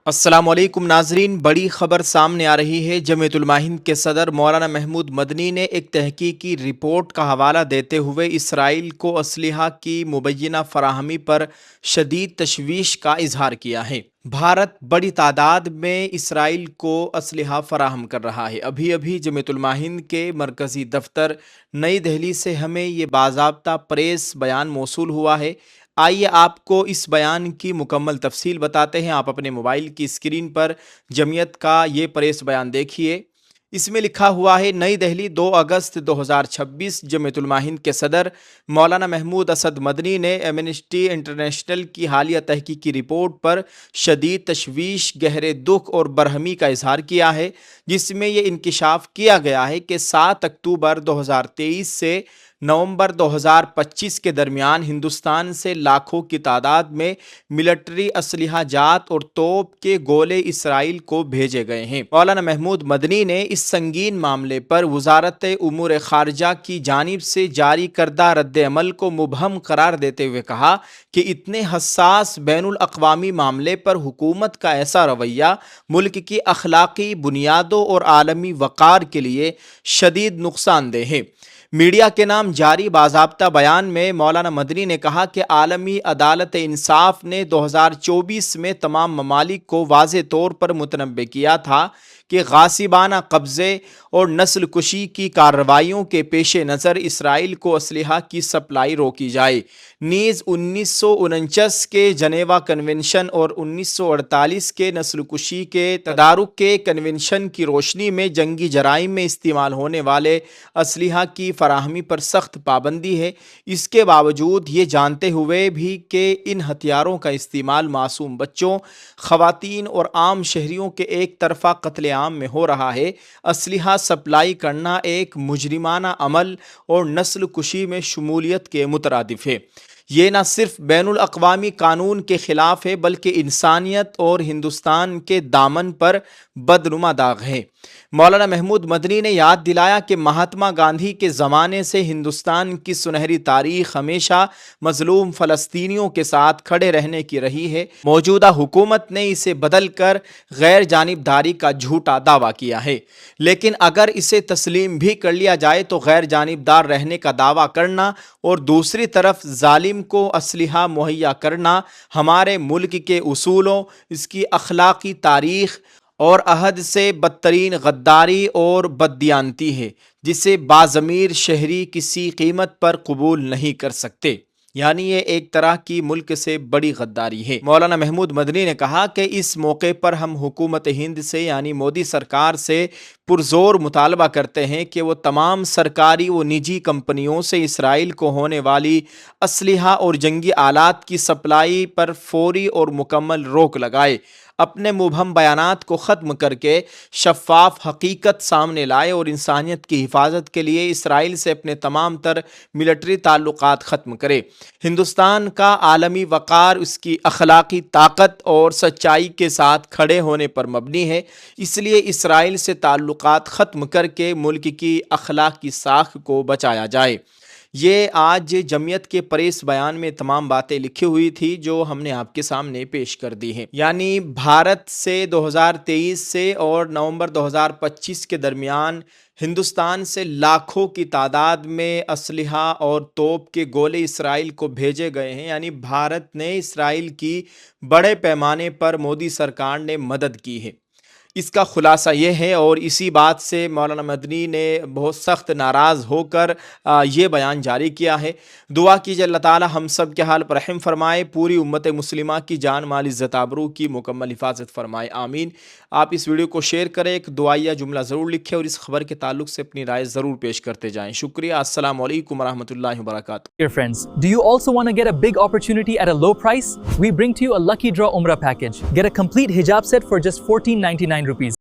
السلام علیکم ناظرین، بڑی خبر سامنے آ رہی ہے۔ جمعیت علماء ہند کے صدر مولانا محمود مدنی نے ایک تحقیقی رپورٹ کا حوالہ دیتے ہوئے اسرائیل کو اسلحہ کی مبینہ فراہمی پر شدید تشویش کا اظہار کیا ہے۔ بھارت بڑی تعداد میں اسرائیل کو اسلحہ فراہم کر رہا ہے۔ ابھی جمعیت علماء ہند کے مرکزی دفتر نئی دہلی سے ہمیں یہ باضابطہ پریس بیان موصول ہوا ہے۔ آئیے آپ کو اس بیان کی مکمل تفصیل بتاتے ہیں۔ آپ اپنے موبائل کی اسکرین پر جمعیت کا یہ پریس بیان دیکھیے۔ اس میں لکھا ہوا ہے: نئی دہلی 2 اگست 2026۔ جمعیت علماء ہند کے صدر مولانا محمود اسد مدنی نے ایمنسٹی انٹرنیشنل کی حالیہ تحقیقی رپورٹ پر شدید تشویش، گہرے دکھ اور برہمی کا اظہار کیا ہے، جس میں یہ انکشاف کیا گیا ہے کہ 7 اکتوبر 2023 سے نومبر 2025 کے درمیان ہندوستان سے لاکھوں کی تعداد میں ملٹری اسلحہ جات اور توپ کے گولے اسرائیل کو بھیجے گئے ہیں۔ مولانا محمود مدنی نے اس سنگین معاملے پر وزارت امور خارجہ کی جانب سے جاری کردہ رد عمل کو مبہم قرار دیتے ہوئے کہا کہ اتنے حساس بین الاقوامی معاملے پر حکومت کا ایسا رویہ ملک کی اخلاقی بنیادوں اور عالمی وقار کے لیے شدید نقصان دہ ہے۔ میڈیا کے نام جاری باضابطہ بیان میں مولانا مدنی نے کہا کہ عالمی عدالت انصاف نے 2024 میں تمام ممالک کو واضح طور پر متنبہ کیا تھا کہ غاصبانہ قبضے اور نسل کشی کی کارروائیوں کے پیش نظر اسرائیل کو اسلحہ کی سپلائی روکی جائے۔ نیز 1949 کے جنیوا کنونشن اور 1948 کے نسل کشی کے تدارک کے کنونشن کی روشنی میں جنگی جرائم میں استعمال ہونے والے اسلحہ کی فراہمی پر سخت پابندی ہے۔ اس کے باوجود یہ جانتے ہوئے بھی کہ ان ہتھیاروں کا استعمال معصوم بچوں، خواتین اور عام شہریوں کے ایک طرفہ قتل عام میں ہو رہا ہے، اسلحہ سپلائی کرنا ایک مجرمانہ عمل اور نسل کشی میں شمولیت کے مترادف ہے۔ یہ نہ صرف بین الاقوامی قانون کے خلاف ہے بلکہ انسانیت اور ہندوستان کے دامن پر بدنما داغ ہے۔ مولانا محمود مدنی نے یاد دلایا کہ مہاتما گاندھی کے زمانے سے ہندوستان کی سنہری تاریخ ہمیشہ مظلوم فلسطینیوں کے ساتھ کھڑے رہنے کی رہی ہے۔ موجودہ حکومت نے اسے بدل کر غیر جانبداری کا جھوٹا دعویٰ کیا ہے، لیکن اگر اسے تسلیم بھی کر لیا جائے تو غیر جانبدار رہنے کا دعویٰ کرنا اور دوسری طرف ظالم کو اسلحہ مہیا کرنا ہمارے ملک کے اصولوں، اس کی اخلاقی تاریخ اور عہد سے بدترین غداری اور بددیانتی ہے، جسے باضمیر شہری کسی قیمت پر قبول نہیں کر سکتے۔ یعنی یہ ایک طرح کی ملک سے بڑی غداری ہے۔ مولانا محمود مدنی نے کہا کہ اس موقع پر ہم حکومت ہند سے یعنی مودی سرکار سے پرزور مطالبہ کرتے ہیں کہ وہ تمام سرکاری و نجی کمپنیوں سے اسرائیل کو ہونے والی اسلحہ اور جنگی آلات کی سپلائی پر فوری اور مکمل روک لگائے، اپنے مبہم بیانات کو ختم کر کے شفاف حقیقت سامنے لائے اور انسانیت کی حفاظت کے لیے اسرائیل سے اپنے تمام تر ملٹری تعلقات ختم کرے۔ ہندوستان کا عالمی وقار اس کی اخلاقی طاقت اور سچائی کے ساتھ کھڑے ہونے پر مبنی ہے، اس لیے اسرائیل سے تعلقات ختم کر کے ملک کی اخلاقی ساکھ کو بچایا جائے۔ یہ آج جمعیت کے پریس بیان میں تمام باتیں لکھی ہوئی تھی جو ہم نے آپ کے سامنے پیش کر دی ہیں۔ یعنی بھارت سے 2023 سے اور نومبر 2025 کے درمیان ہندوستان سے لاکھوں کی تعداد میں اسلحہ اور توپ کے گولے اسرائیل کو بھیجے گئے ہیں۔ یعنی بھارت نے اسرائیل کی بڑے پیمانے پر مودی سرکار نے مدد کی ہے۔ اس کا خلاصہ یہ ہے، اور اسی بات سے مولانا مدنی نے بہت سخت ناراض ہو کر یہ بیان جاری کیا ہے۔ دعا کیجیے اللہ تعالی ہم سب کے حال پر رحم فرمائے، پوری امت مسلمہ کی جان مال عزت آبرو کی مکمل حفاظت فرمائے، آمین۔ آپ اس ویڈیو کو شیئر کریں، ایک دعائیہ جملہ ضرور لکھیں اور اس خبر کے تعلق سے اپنی رائے ضرور پیش کرتے جائیں۔ شکریہ۔ السلام علیکم ورحمۃ اللہ وبرکاتہ۔ Dear friends, do you also want to get a big opportunity at a low price? We bring to you a lucky draw Umrah package. Get a complete hijab set for just ₹14.99.